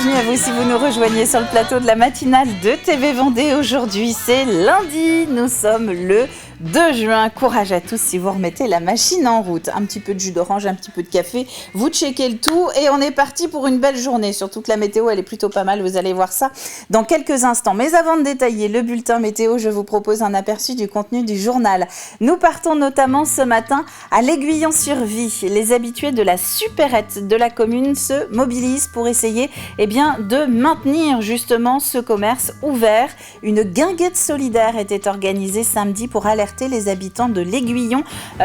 bienvenue à vous si vous nous rejoignez sur le plateau de la matinale de TV Vendée. Aujourd'hui, c'est lundi, nous sommes le 2 juin. Courage à tous si vous remettez la machine en route. Un petit peu de jus d'orange, un petit peu de café, vous checkez le tout et on est parti pour une belle journée. Surtout que la météo, elle est plutôt pas mal, vous allez voir ça dans quelques instants. Mais avant de détailler le bulletin météo, je vous propose un aperçu du contenu du journal. Nous partons notamment ce matin à l'Aiguillon-sur-Vie. Les habitués de la supérette de la commune se mobilisent pour essayer de maintenir justement ce commerce ouvert. Une guinguette solidaire était organisée samedi pour alerter les habitants de l'Aiguillon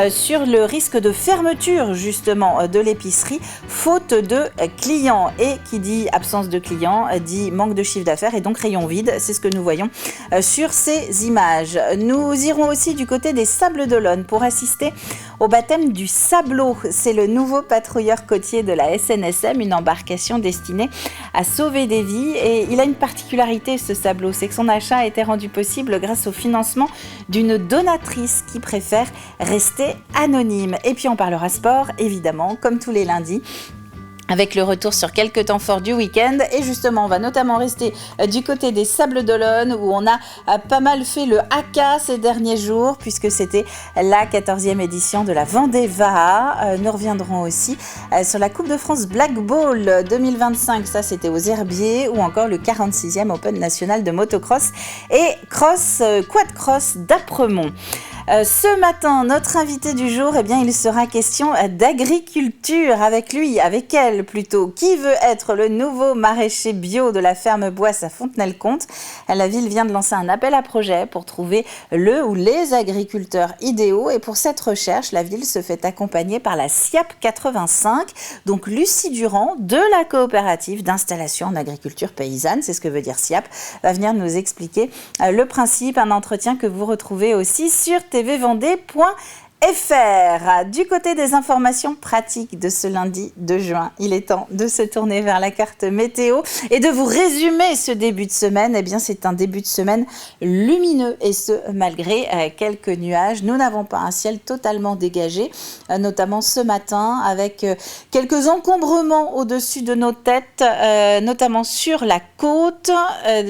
sur le risque de fermeture justement de l'épicerie faute de clients. Et qui dit absence de clients dit manque de chiffre d'affaires et donc rayon vide. C'est ce que nous voyons sur ces images. Nous irons aussi du côté des Sables d'Olonne pour assister au baptême du Sablot. C'est le nouveau patrouilleur côtier de la SNSM, une embarcation destinée à sauver des vies. Et il a une particularité, ce Sablot, c'est que son achat a été rendu possible grâce au financement d'une donatrice qui préfère rester anonyme. Et puis on parlera sport, évidemment, comme tous les lundis, avec le retour sur quelques temps forts du week-end. Et justement, on va notamment rester du côté des Sables d'Olonne où on a pas mal fait le haka ces derniers jours puisque c'était la 14e édition de la Vendée Vaha. Nous reviendrons aussi sur la Coupe de France Black Ball 2025, ça c'était aux Herbiers, ou encore le 46e Open national de motocross et quad cross d'Apremont. Ce matin, notre invité du jour, il sera question d'agriculture avec lui, avec elle plutôt. Qui veut être le nouveau maraîcher bio de la ferme Boisse à Fontenay-le-Comte ? La ville vient de lancer un appel à projet pour trouver le ou les agriculteurs idéaux. Et pour cette recherche, la ville se fait accompagner par la SIAP 85, donc Lucie Durand de la coopérative d'installation en agriculture paysanne, c'est ce que veut dire SIAP, va venir nous expliquer le principe, un entretien que vous retrouvez aussi sur tvvendée.fr. Du côté des informations pratiques de ce lundi 2 juin, il est temps de se tourner vers la carte météo et de vous résumer ce début de semaine. C'est un début de semaine lumineux et ce, malgré quelques nuages. Nous n'avons pas un ciel totalement dégagé, notamment ce matin avec quelques encombrements au-dessus de nos têtes, notamment sur la côte.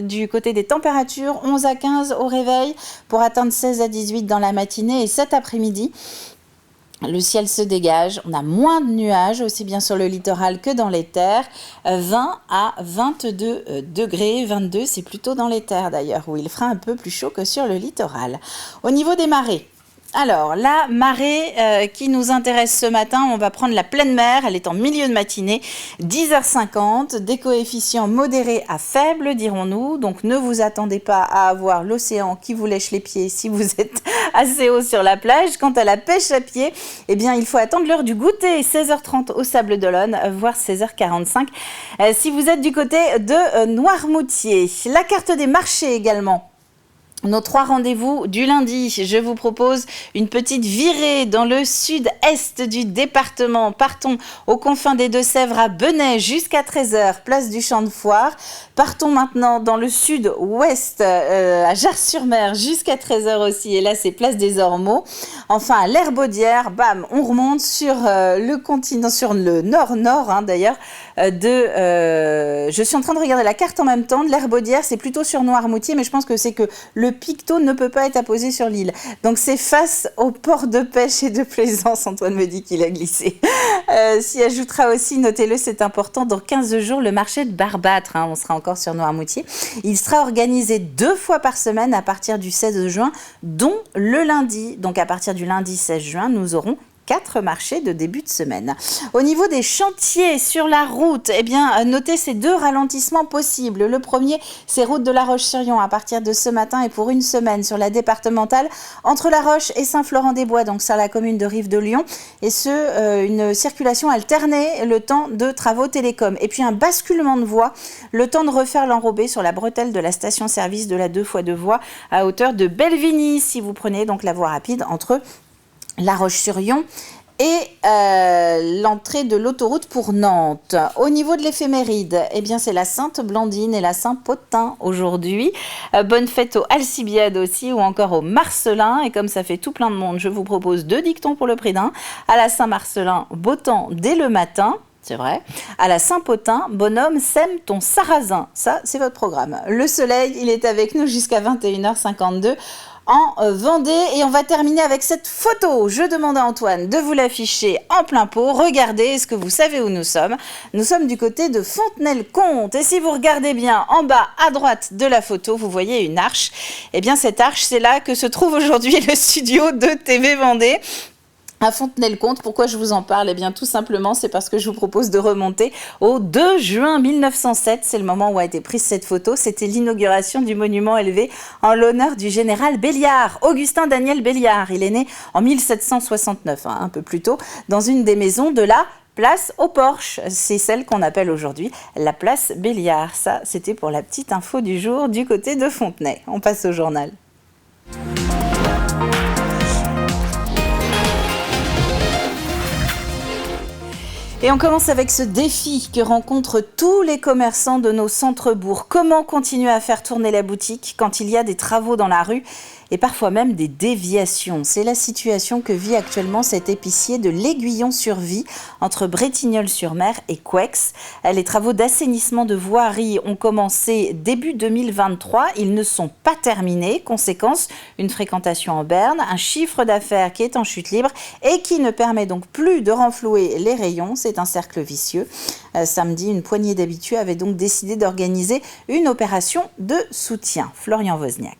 Du côté des températures, 11 à 15 au réveil pour atteindre 16 à 18 dans la matinée et cet après-midi. Le ciel se dégage, on a moins de nuages, aussi bien sur le littoral que dans les terres, 20 à 22 degrés, 22 c'est plutôt dans les terres d'ailleurs, où il fera un peu plus chaud que sur le littoral. Au niveau des marées, alors, la marée qui nous intéresse ce matin, on va prendre la pleine mer, elle est en milieu de matinée, 10h50, des coefficients modérés à faibles, dirons-nous. Donc, ne vous attendez pas à avoir l'océan qui vous lèche les pieds si vous êtes assez haut sur la plage. Quant à la pêche à pied, il faut attendre l'heure du goûter, 16h30 au Sables d'Olonne, voire 16h45 si vous êtes du côté de Noirmoutier. La carte des marchés également. Nos 3 rendez-vous du lundi, je vous propose une petite virée dans le sud-est du département. Partons aux confins des Deux-Sèvres à Benay jusqu'à 13h, place du Champ de Foire. Partons maintenant dans le sud-ouest à Jars-sur-Mer jusqu'à 13h aussi. Et là, c'est place des Ormeaux. Enfin, à l'Herbaudière, bam, on remonte sur le continent, sur le nord-nord d'ailleurs. Je suis en train de regarder la carte en même temps. De l'Herbaudière, c'est plutôt sur Noirmoutier, mais je pense que c'est que le picto ne peut pas être apposé sur l'île. Donc c'est face au port de pêche et de plaisance. Antoine me dit qu'il a glissé. S'y ajoutera aussi, notez-le, c'est important, dans 15 jours, le marché de Barbâtre. On sera encore sur Noirmoutier. Il sera organisé 2 fois par semaine à partir du 16 juin, dont le lundi. Donc à partir du lundi 16 juin, nous aurons 4 marchés de début de semaine. Au niveau des chantiers sur la route, notez ces 2 ralentissements possibles. Le premier, c'est route de La Roche-sur-Yon à partir de ce matin et pour une semaine sur la départementale entre La Roche et Saint-Florent-des-Bois, donc sur la commune de Rive-de-Lyon. Et une circulation alternée le temps de travaux télécom. Et puis un basculement de voie, le temps de refaire l'enrobé sur la bretelle de la station-service de la 2x2 voies à hauteur de Belvigny, si vous prenez donc la voie rapide entre La Roche-sur-Yon et l'entrée de l'autoroute pour Nantes. Au niveau de l'éphéméride, c'est la Sainte-Blandine et la Saint-Potin aujourd'hui. Bonne fête aux Alcibiades aussi, ou encore aux Marcellins. Et comme ça fait tout plein de monde, je vous propose 2 dictons pour le prix d'un. À la Saint-Marcellin, beau temps dès le matin. C'est vrai. À la Saint-Potin, bonhomme, sème ton sarrasin. Ça, c'est votre programme. Le soleil, il est avec nous jusqu'à 21h52 en Vendée. Et on va terminer avec cette photo. Je demande à Antoine de vous l'afficher en plein pot. Regardez, est-ce que vous savez où nous sommes? Nous sommes du côté de Fontenay-le-Comte. Et si vous regardez bien en bas à droite de la photo, vous voyez une arche. Eh bien, cette arche, c'est là que se trouve aujourd'hui le studio de TV Vendée. À Fontenay-le-Comte, pourquoi je vous en parle? Eh bien, tout simplement, c'est parce que je vous propose de remonter au 2 juin 1907. C'est le moment où a été prise cette photo. C'était l'inauguration du monument élevé en l'honneur du général Belliard, Augustin Daniel Belliard. Il est né en 1769, un peu plus tôt, dans une des maisons de la place aux Porches. C'est celle qu'on appelle aujourd'hui la place Belliard. Ça, c'était pour la petite info du jour du côté de Fontenay. On passe au journal. Et on commence avec ce défi que rencontrent tous les commerçants de nos centres-bourgs. Comment continuer à faire tourner la boutique quand il y a des travaux dans la rue et parfois même des déviations? C'est la situation que vit actuellement cet épicier de l'Aiguillon-sur-Vie entre Bretignolles-sur-Mer et Couex. Les travaux d'assainissement de voirie ont commencé début 2023. Ils ne sont pas terminés. Conséquence, une fréquentation en berne, un chiffre d'affaires qui est en chute libre et qui ne permet donc plus de renflouer les rayons. C'est un cercle vicieux. Samedi, une poignée d'habitués avait donc décidé d'organiser une opération de soutien. Florian Wozniak.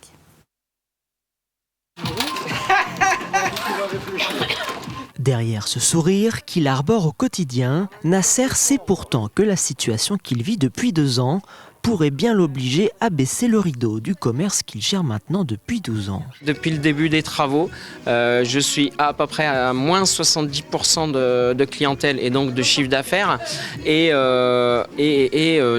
Derrière ce sourire qu'il arbore au quotidien, Nasser sait pourtant que la situation qu'il vit depuis 2 ans pourrait bien l'obliger à baisser le rideau du commerce qu'il gère maintenant depuis 12 ans. Depuis le début des travaux, je suis à peu près à moins 70% de clientèle et donc de chiffre d'affaires. Et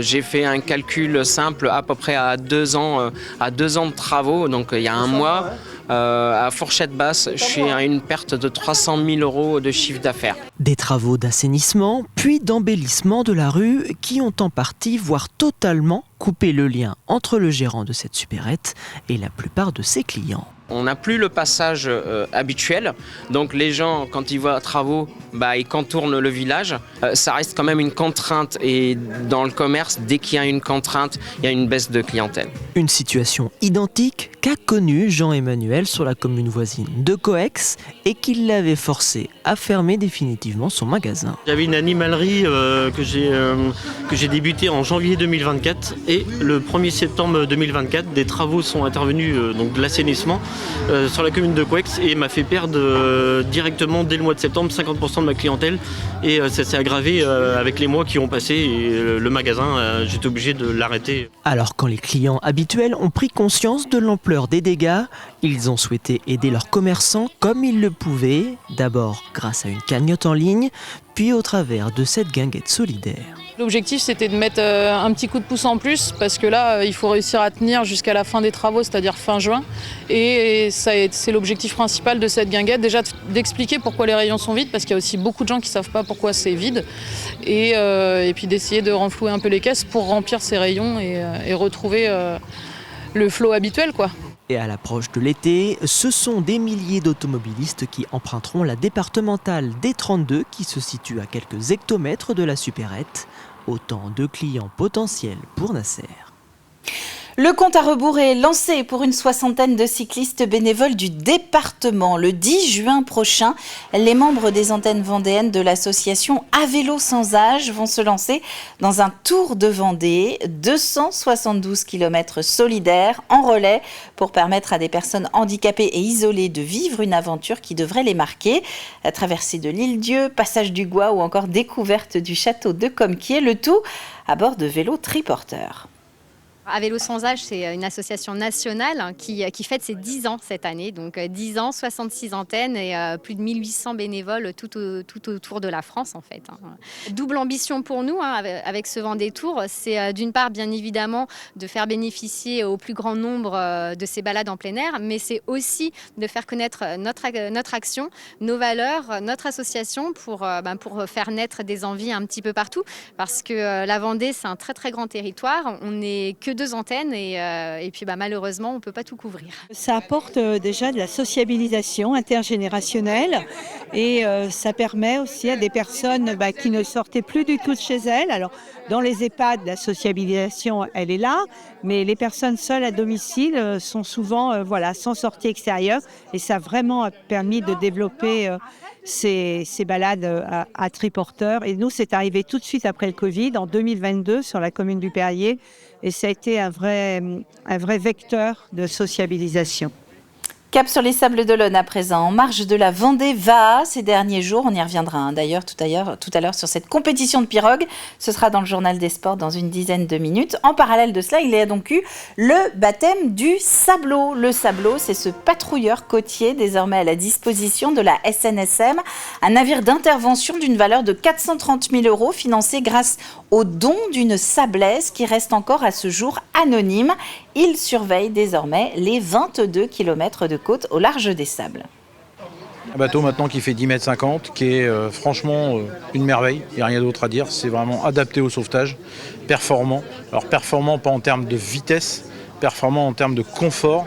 j'ai fait un calcul simple à peu près à 2 ans de travaux, donc il y a un mois. À fourchette basse, je suis à une perte de 300 000 € de chiffre d'affaires. Des travaux d'assainissement, puis d'embellissement de la rue qui ont en partie, voire totalement, coupé le lien entre le gérant de cette supérette et la plupart de ses clients. On n'a plus le passage habituel, donc les gens, quand ils voient travaux, ils contournent le village. Ça reste quand même une contrainte et dans le commerce, dès qu'il y a une contrainte, il y a une baisse de clientèle. Une situation identique qu'a connue Jean-Emmanuel sur la commune voisine de Couex et qui l'avait forcé à fermer définitivement son magasin. J'avais une animalerie que j'ai débuté en janvier 2024 et le 1er septembre 2024, des travaux sont intervenus, donc de l'assainissement sur la commune de Couex et m'a fait perdre directement dès le mois de septembre 50% de ma clientèle et ça s'est aggravé avec les mois qui ont passé et le magasin, j'étais obligé de l'arrêter. Alors quand les clients habituels ont pris conscience de l'ampleur des dégâts, ils ont souhaité aider leurs commerçants comme ils le pouvaient, d'abord grâce à une cagnotte en ligne, puis au travers de cette guinguette solidaire. L'objectif, c'était de mettre un petit coup de pouce en plus parce que là, il faut réussir à tenir jusqu'à la fin des travaux, c'est-à-dire fin juin. Et c'est l'objectif principal de cette guinguette, déjà d'expliquer pourquoi les rayons sont vides, parce qu'il y a aussi beaucoup de gens qui ne savent pas pourquoi c'est vide. Et puis d'essayer de renflouer un peu les caisses pour remplir ces rayons et retrouver le flot habituel, quoi. Et à l'approche de l'été, ce sont des milliers d'automobilistes qui emprunteront la départementale D32 qui se situe à quelques hectomètres de la supérette. Autant de clients potentiels pour Nasser. Le compte à rebours est lancé pour une 60aine de cyclistes bénévoles du département. Le 10 juin prochain, les membres des antennes vendéennes de l'association À Vélo Sans Âge vont se lancer dans un tour de Vendée, 272 km solidaires en relais pour permettre à des personnes handicapées et isolées de vivre une aventure qui devrait les marquer. La traversée de l'Île-Dieu, passage du Gois ou encore découverte du château de Comquier, le tout à bord de vélos triporteurs. À Vélo Sans Âge, c'est une association nationale qui fête ses 10 ans cette année. Donc 10 ans, 66 antennes et plus de 1800 bénévoles tout autour de la France en fait. Double ambition pour nous avec ce Vendée Tour, c'est d'une part bien évidemment de faire bénéficier au plus grand nombre de ces balades en plein air, mais c'est aussi de faire connaître notre action, nos valeurs, notre association pour faire naître des envies un petit peu partout. Parce que la Vendée, c'est un très très grand territoire. On n'est que que 2 antennes et puis malheureusement, on ne peut pas tout couvrir. Ça apporte déjà de la sociabilisation intergénérationnelle et ça permet aussi à des personnes qui ne sortaient plus du tout de chez elles. Alors, dans les EHPAD, la sociabilisation, elle est là, mais les personnes seules à domicile sont souvent sans sortie extérieure et ça a vraiment permis de développer ces balades à triporteurs. Et nous, c'est arrivé tout de suite après le Covid, en 2022, sur la commune du Perrier, et ça a été un vrai vecteur de sociabilisation. Cap sur les Sables d'Olonne à présent, en marge de la Vendée Vaha ces derniers jours. On y reviendra d'ailleurs tout à l'heure sur cette compétition de pirogue. Ce sera dans le journal des sports dans une dizaine de minutes. En parallèle de cela, il y a donc eu le baptême du Sablot. Le Sablot, c'est ce patrouilleur côtier désormais à la disposition de la SNSM. Un navire d'intervention d'une valeur de 430 000 € financé grâce au don d'une sablaise qui reste encore à ce jour anonyme. Il surveille désormais les 22 km de côte au large des Sables. Un bateau maintenant qui fait 10,50 m, qui est franchement une merveille, il n'y a rien d'autre à dire, c'est vraiment adapté au sauvetage, performant. Alors performant pas en termes de vitesse, performant en termes de confort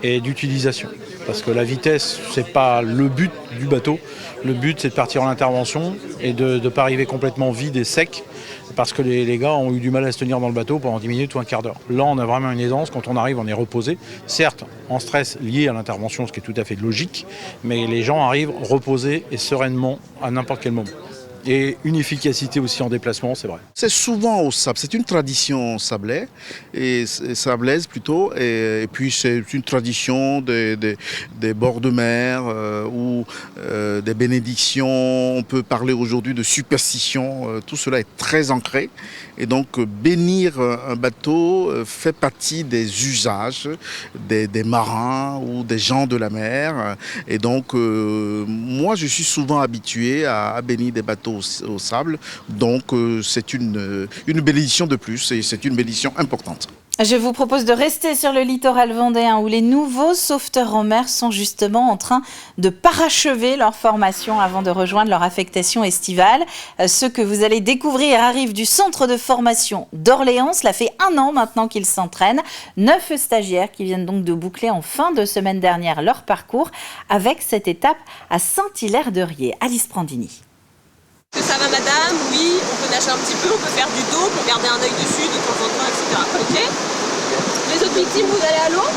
et d'utilisation. Parce que la vitesse, c'est pas le but du bateau, le but c'est de partir en intervention et de ne pas arriver complètement vide et sec. Parce que les gars ont eu du mal à se tenir dans le bateau pendant 10 minutes ou un quart d'heure. Là, on a vraiment une aisance. Quand on arrive, on est reposé. Certes, en stress lié à l'intervention, ce qui est tout à fait logique, mais les gens arrivent reposés et sereinement à n'importe quel moment. Et une efficacité aussi en déplacement, c'est vrai. C'est souvent au sable, c'est une tradition sablaise plutôt, et puis c'est une tradition des bords de mer ou des bénédictions. On peut parler aujourd'hui de superstition, tout cela est très ancré. Et donc bénir un bateau fait partie des usages des marins ou des gens de la mer. Et donc moi je suis souvent habitué à bénir des bateaux au sable, donc c'est une bénédiction de plus et c'est une bénédiction importante. Je vous propose de rester sur le littoral vendéen où les nouveaux sauveteurs en mer sont justement en train de parachever leur formation avant de rejoindre leur affectation estivale. Ceux que vous allez découvrir arrivent du centre de formation d'Orléans. Cela fait 1 an maintenant qu'ils s'entraînent. 9 stagiaires qui viennent donc de boucler en fin de semaine dernière leur parcours avec cette étape à Saint-Hilaire-de-Riez. Alice Prandini. Ça va madame, oui, on peut nager un petit peu, on peut faire du dos pour garder un œil dessus de temps en temps, etc. Ok. Les autres victimes, vous allez à l'eau ?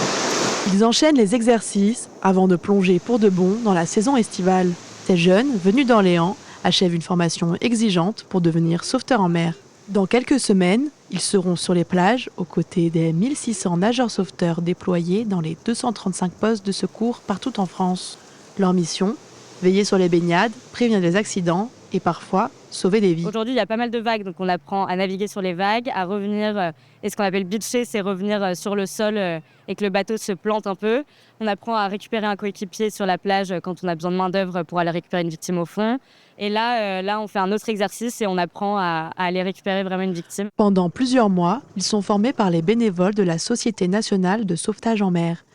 Ils enchaînent les exercices avant de plonger pour de bon dans la saison estivale. Ces jeunes, venus d'Orléans, achèvent une formation exigeante pour devenir sauveteurs en mer. Dans quelques semaines, ils seront sur les plages aux côtés des 1600 nageurs sauveteurs déployés dans les 235 postes de secours partout en France. Leur mission ? Veiller sur les baignades, prévenir les accidents et parfois sauver des vies. Aujourd'hui, il y a pas mal de vagues, donc on apprend à naviguer sur les vagues, à revenir, et ce qu'on appelle beacher, c'est revenir sur le sol et que le bateau se plante un peu. On apprend à récupérer un coéquipier sur la plage quand on a besoin de main-d'œuvre pour aller récupérer une victime au fond. Et là, on fait un autre exercice et on apprend à aller récupérer vraiment une victime. Pendant plusieurs mois, ils sont formés par les bénévoles de la Société nationale de sauvetage en mer.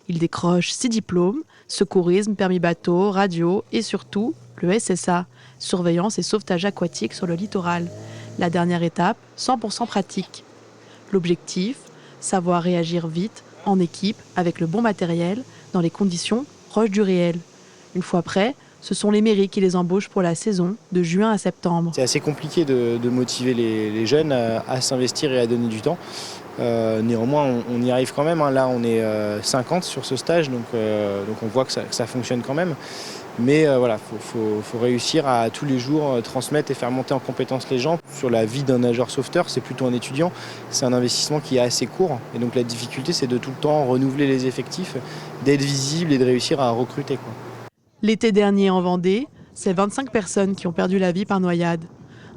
Ils décrochent 6 diplômes, secourisme, permis bateau, radio et surtout le SSA, surveillance et sauvetage aquatique sur le littoral. La dernière étape, 100% pratique. L'objectif, savoir réagir vite, en équipe, avec le bon matériel, dans les conditions proches du réel. Une fois prêts, ce sont les mairies qui les embauchent pour la saison, de juin à septembre. C'est assez compliqué de motiver les jeunes à s'investir et à donner du temps. Néanmoins, on y arrive quand même. Là, on est 50 sur ce stage, donc on voit que ça fonctionne quand même. Mais voilà, faut réussir à tous les jours transmettre et faire monter en compétence les gens. Sur la vie d'un nageur sauveteur, c'est plutôt un étudiant. C'est un investissement qui est assez court. Et donc la difficulté, c'est de tout le temps renouveler les effectifs, d'être visible et de réussir à recruter, quoi. L'été dernier en Vendée, c'est 25 personnes qui ont perdu la vie par noyade.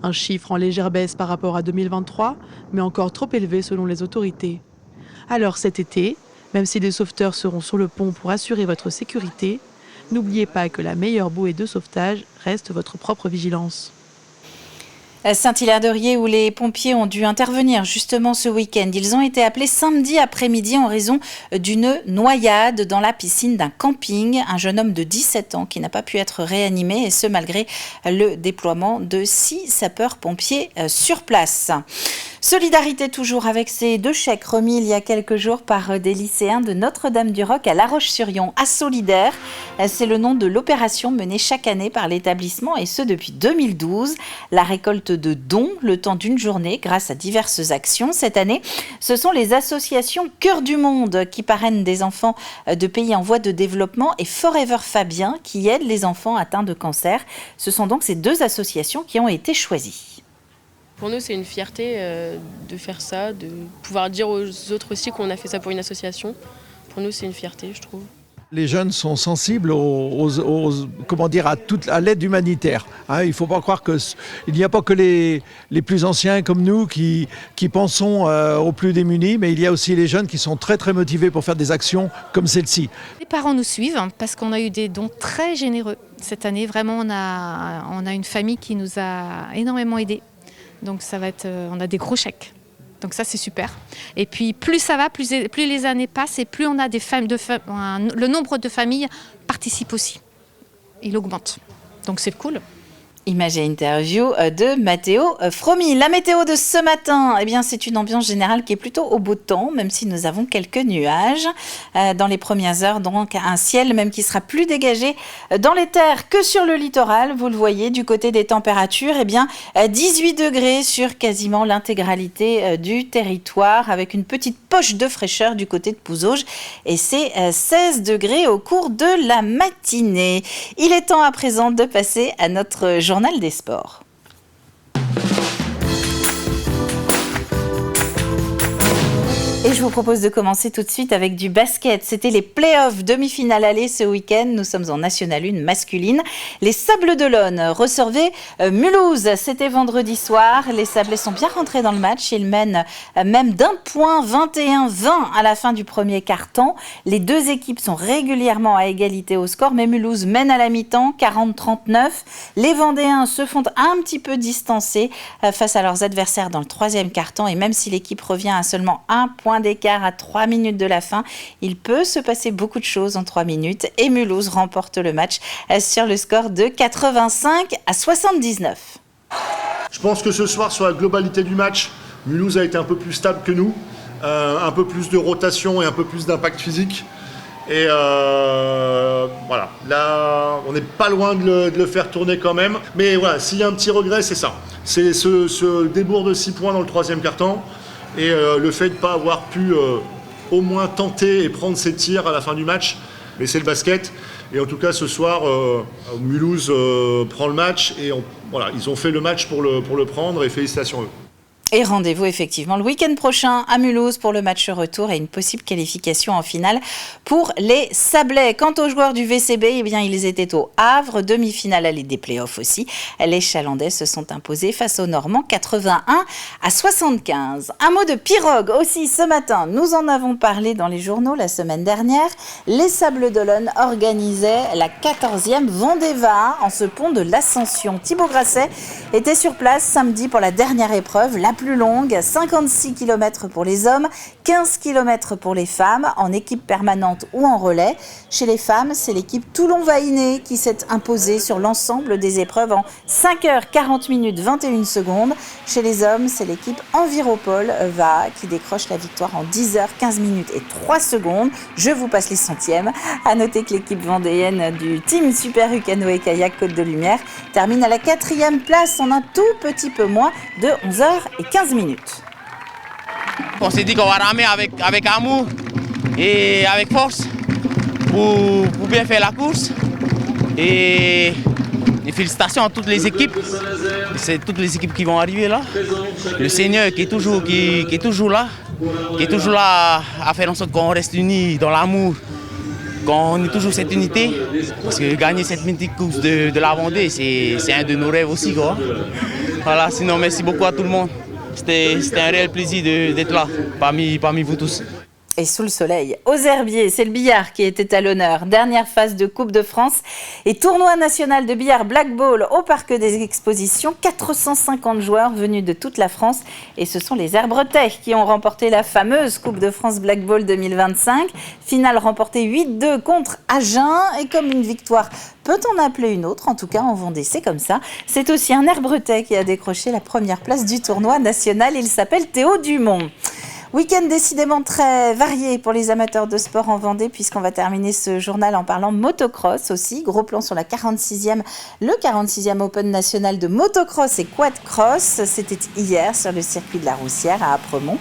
Un chiffre en légère baisse par rapport à 2023, mais encore trop élevé selon les autorités. Alors cet été, même si des sauveteurs seront sur le pont pour assurer votre sécurité, n'oubliez pas que la meilleure bouée de sauvetage reste votre propre vigilance. Saint-Hilaire-de-Riez où les pompiers ont dû intervenir justement ce week-end. Ils ont été appelés samedi après-midi en raison d'une noyade dans la piscine d'un camping. Un jeune homme de 17 ans qui n'a pas pu être réanimé et ce malgré le déploiement de 6 sapeurs-pompiers sur place. Solidarité toujours avec ces 2 chèques remis il y a quelques jours par des lycéens de Notre-Dame-du-Roc à La Roche-sur-Yon. À Solidaire, c'est le nom de l'opération menée chaque année par l'établissement et ce depuis 2012. La récolte de dons le temps d'une journée grâce à diverses actions. Cette année, ce sont les associations Cœur du Monde qui parrainent des enfants de pays en voie de développement et Forever Fabien qui aident les enfants atteints de cancer. Ce sont donc ces 2 associations qui ont été choisies. Pour nous, c'est une fierté de faire ça, de pouvoir dire aux autres aussi qu'on a fait ça pour une association. Pour nous, c'est une fierté, je trouve. Les jeunes sont sensibles à l'aide humanitaire. Il ne faut pas croire qu'il n'y a pas que les plus anciens comme nous qui pensons aux plus démunis, mais il y a aussi les jeunes qui sont très très motivés pour faire des actions comme celle-ci. Les parents nous suivent parce qu'on a eu des dons très généreux. Cette année, vraiment, on a une famille qui nous a énormément aidés. Donc on a des gros chèques. Donc ça c'est super. Et puis plus ça va, plus les années passent et plus on a le nombre de familles participe aussi. Il augmente. Donc c'est cool. Image et interview de Matteo Fromi. La météo de ce matin, eh bien, c'est une ambiance générale qui est plutôt au beau temps, même si nous avons quelques nuages. Dans les premières heures, donc, un ciel même qui sera plus dégagé dans les terres que sur le littoral. Vous le voyez, du côté des températures, eh bien, 18 degrés sur quasiment l'intégralité du territoire, avec une petite poche de fraîcheur du côté de Pouzauges. Et c'est 16 degrés au cours de la matinée. Il est temps à présent de passer à notre journal des sports. Et je vous propose de commencer tout de suite avec du basket. C'était les playoffs demi-finale aller ce week-end. Nous sommes en National 1 masculine. Les Sables d'Olonne recevaient Mulhouse. C'était vendredi soir. Les Sablés sont bien rentrés dans le match. Ils mènent même d'1 point, 21-20 à la fin du premier quart-temps. Les 2 équipes sont régulièrement à égalité au score, mais Mulhouse mène à la mi-temps, 40-39. Les Vendéens se font un petit peu distancer face à leurs adversaires dans le 3e quart-temps. Et même si l'équipe revient à seulement 1 point d'écart à 3 minutes de la fin, il peut se passer beaucoup de choses en 3 minutes et Mulhouse remporte le match sur le score de 85-79. Je pense que ce soir, sur la globalité du match, Mulhouse a été un peu plus stable que nous, un peu plus de rotation et un peu plus d'impact physique. Et voilà, là on n'est pas loin de le faire tourner quand même. Mais voilà, s'il y a un petit regret, c'est ça. C'est ce débours de 6 points dans le 3e quart-temps. Et le fait de ne pas avoir pu au moins tenter et prendre ses tirs à la fin du match, mais c'est le basket. Et en tout cas, ce soir, Mulhouse prend le match et voilà, ils ont fait le match pour le prendre et félicitations à eux. Et rendez-vous effectivement le week-end prochain à Mulhouse pour le match retour et une possible qualification en finale pour les Sablés. Quant aux joueurs du VCB, eh bien, ils étaient au Havre, demi-finale aller des playoffs aussi. Les Chalandais se sont imposés face aux Normands 81-75. Un mot de pirogue aussi ce matin. Nous en avons parlé dans les journaux la semaine dernière. Les Sables d'Olonne organisaient la 14e Vendéva en ce pont de l'Ascension. Thibaut Grasset était sur place samedi pour la dernière épreuve, la plus longue, 56 km pour les hommes, 15 km pour les femmes, en équipe permanente ou en relais. Chez les femmes, c'est l'équipe Toulon-Vahiné qui s'est imposée sur l'ensemble des épreuves en 5h40 21 secondes. Chez les hommes, c'est l'équipe Enviropol Va qui décroche la victoire en 10h15 et 3 secondes. Je vous passe les centièmes. À noter que l'équipe vendéenne du team Super U Canoë Kayak Côte de Lumière termine à la 4e place en un tout petit peu moins de 11h15. On s'est dit qu'on va ramer avec amour et avec force pour bien faire la course. Et félicitations à toutes les équipes. C'est toutes les équipes qui vont arriver là. Le Seigneur qui est toujours là à faire en sorte qu'on reste unis dans l'amour, qu'on ait toujours cette unité. Parce que gagner cette mythique course de la Vendée, c'est un de nos rêves aussi, quoi. Voilà, sinon merci beaucoup à tout le monde. C'était un réel plaisir d'être là, parmi vous tous. Et sous le soleil, aux Herbiers, c'est le billard qui était à l'honneur. Dernière phase de Coupe de France et tournoi national de billard Black Ball au Parc des Expositions. 450 joueurs venus de toute la France et ce sont les Herbretais qui ont remporté la fameuse Coupe de France Black Ball 2025. Finale remportée 8-2 contre Agen et comme une victoire peut en appeler une autre, en tout cas en Vendée, c'est comme ça. C'est aussi un Herbretais qui a décroché la première place du tournoi national. Il s'appelle Théo Dumont. Week-end décidément très varié pour les amateurs de sport en Vendée puisqu'on va terminer ce journal en parlant motocross aussi. Gros plan sur le 46e Open national de motocross et quadcross. C'était hier sur le circuit de la Roussière à Apremont.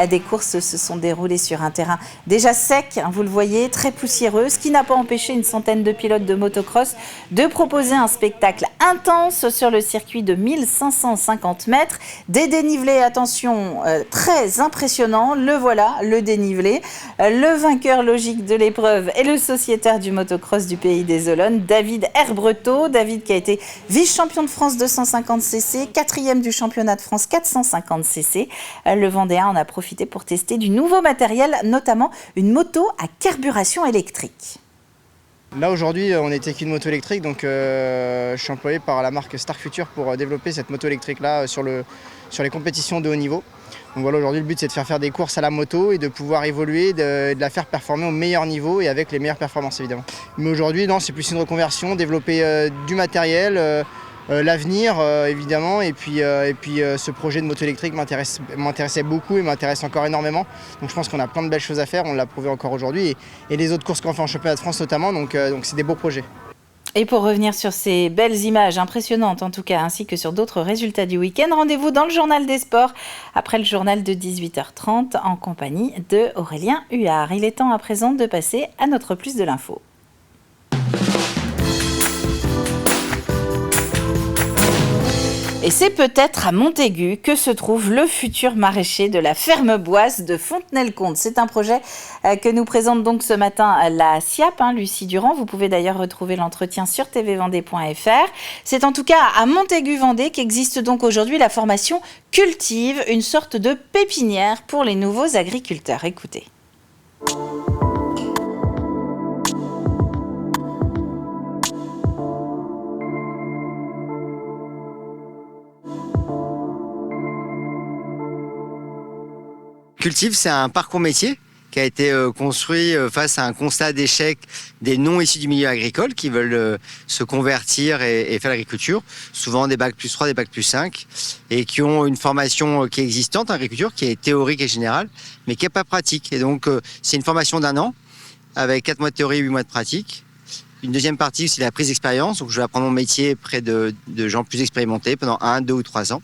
Des courses se sont déroulées sur un terrain déjà sec, vous le voyez, très poussiéreux, ce qui n'a pas empêché une centaine de pilotes de motocross de proposer un spectacle intense sur le circuit de 1550 mètres. Des dénivelés, attention, très impressionnants. Le voilà, le dénivelé. Le vainqueur logique de l'épreuve est le sociétaire du motocross du Pays des Olonnes, David Herbretot. David qui a été vice-champion de France 250cc, 4e du championnat de France 450cc. Le Vendéen en a profité pour tester du nouveau matériel, notamment une moto à carburation électrique. Là aujourd'hui on était qu'une moto électrique, donc je suis employé par la marque Star Future pour développer cette moto électrique là sur les compétitions de haut niveau. Donc voilà, aujourd'hui le but c'est de faire des courses à la moto et de pouvoir évoluer, de la faire performer au meilleur niveau et avec les meilleures performances évidemment. Mais aujourd'hui non, c'est plus une reconversion, développer du matériel, l'avenir évidemment et puis ce projet de moto électrique m'intéressait beaucoup et m'intéresse encore énormément. Donc je pense qu'on a plein de belles choses à faire, on l'a prouvé encore aujourd'hui et les autres courses qu'on fait en championnat de France notamment, donc c'est des beaux projets. Et pour revenir sur ces belles images impressionnantes en tout cas, ainsi que sur d'autres résultats du week-end, rendez-vous dans le journal des sports après le journal de 18h30 en compagnie de Aurélien Huard. Il est temps à présent de passer à notre plus de l'info. Et c'est peut-être à Montaigu que se trouve le futur maraîcher de la ferme Boisse de Fontenay-le-Comte. C'est un projet que nous présente donc ce matin la SIAP, Lucie Durand. Vous pouvez d'ailleurs retrouver l'entretien sur tvvendée.fr. C'est en tout cas à Montaigu-Vendée qu'existe donc aujourd'hui la formation Cultive, une sorte de pépinière pour les nouveaux agriculteurs. Écoutez. Cultive, c'est un parcours métier qui a été construit face à un constat d'échec des non issus du milieu agricole qui veulent se convertir et faire l'agriculture, souvent des bacs plus 3, des bacs plus 5, et qui ont une formation qui est existante en agriculture, qui est théorique et générale, mais qui n'est pas pratique. Et donc, c'est une formation d'1 an, avec 4 mois de théorie et 8 mois de pratique. Une deuxième partie, c'est la prise d'expérience, donc je vais apprendre mon métier près de gens plus expérimentés pendant 1, 2 ou 3 ans.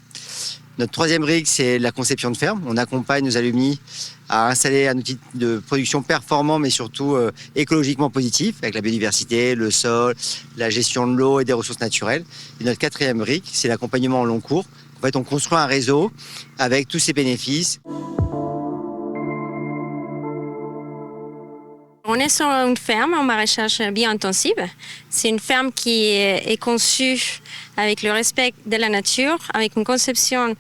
Notre troisième brique, c'est la conception de ferme. On accompagne nos alumni à installer un outil de production performant, mais surtout écologiquement positif, avec la biodiversité, le sol, la gestion de l'eau et des ressources naturelles. Et notre quatrième brique, c'est l'accompagnement en long cours. En fait, on construit un réseau avec tous ses bénéfices. On est sur une ferme en maraîchage bio-intensif. C'est une ferme qui est conçue avec le respect de la nature, avec une conception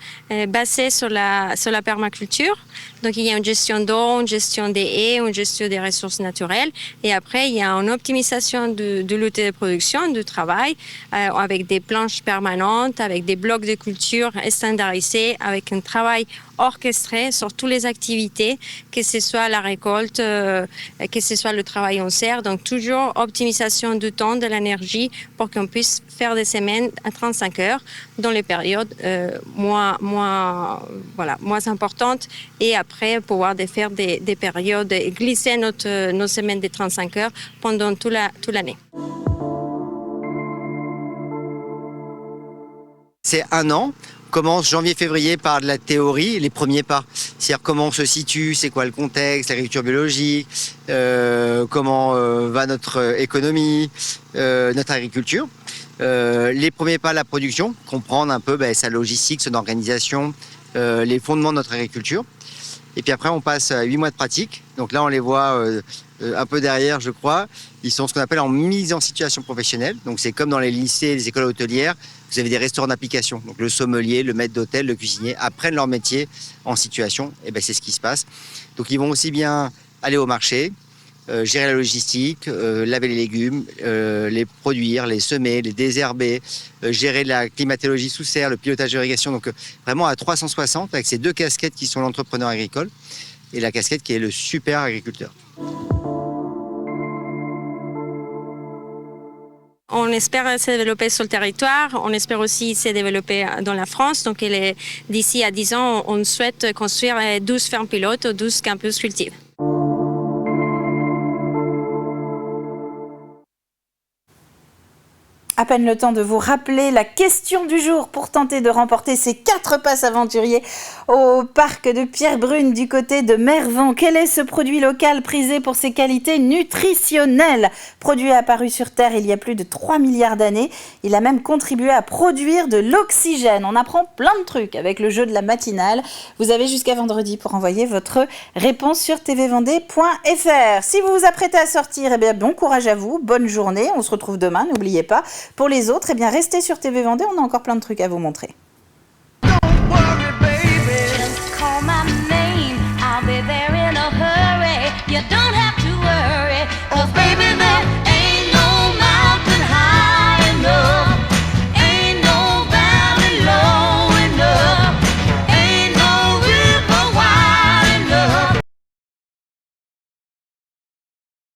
basée sur la permaculture. Donc il y a une gestion d'eau, une gestion des haies, une gestion des ressources naturelles. Et après, il y a une optimisation de l'outil de production, du travail, avec des planches permanentes, avec des blocs de culture standardisés, avec un travail orchestré sur toutes les activités, que ce soit la récolte, que ce soit le travail en serre. Donc toujours optimisation du temps, de l'énergie, pour qu'on puisse faire des semaines à 35 heures dans les périodes moins importantes, et après pouvoir faire des périodes, glisser nos semaines de 35 heures pendant toute l'année. C'est 1 an. On commence janvier-février par de la théorie, les premiers pas. C'est-à-dire comment on se situe, c'est quoi le contexte, l'agriculture biologique, comment va notre économie, notre agriculture. Les premiers pas, la production, comprendre un peu sa logistique, son organisation, les fondements de notre agriculture. Et puis après, on passe à 8 mois de pratique. Donc là, on les voit un peu derrière, je crois. Ils sont ce qu'on appelle en mise en situation professionnelle. Donc c'est comme dans les lycées, les écoles hôtelières. Vous avez des restaurants d'application. Donc le sommelier, le maître d'hôtel, le cuisinier apprennent leur métier en situation. Et c'est ce qui se passe. Donc ils vont aussi bien aller au marché, gérer la logistique, laver les légumes, les produire, les semer, les désherber, gérer la climatologie sous serre, le pilotage d'irrigation. Donc vraiment à 360 avec ces deux casquettes qui sont l'entrepreneur agricole et la casquette qui est le super agriculteur. On espère se développer sur le territoire, on espère aussi se développer dans la France. Donc d'ici à 10 ans, on souhaite construire 12 fermes pilotes, 12 campus cultives. À peine le temps de vous rappeler la question du jour pour tenter de remporter ces 4 passes aventuriers au parc de Pierrebrune du côté de Mervan. Quel est ce produit local prisé pour ses qualités nutritionnelles? Produit apparu sur Terre il y a plus de 3 milliards d'années. Il a même contribué à produire de l'oxygène. On apprend plein de trucs avec le jeu de la matinale. Vous avez jusqu'à vendredi pour envoyer votre réponse sur tvvendée.fr. Si vous vous apprêtez à sortir, eh bien bon courage à vous, bonne journée. On se retrouve demain, n'oubliez pas. Pour les autres, eh bien restez sur TV Vendée, on a encore plein de trucs à vous montrer.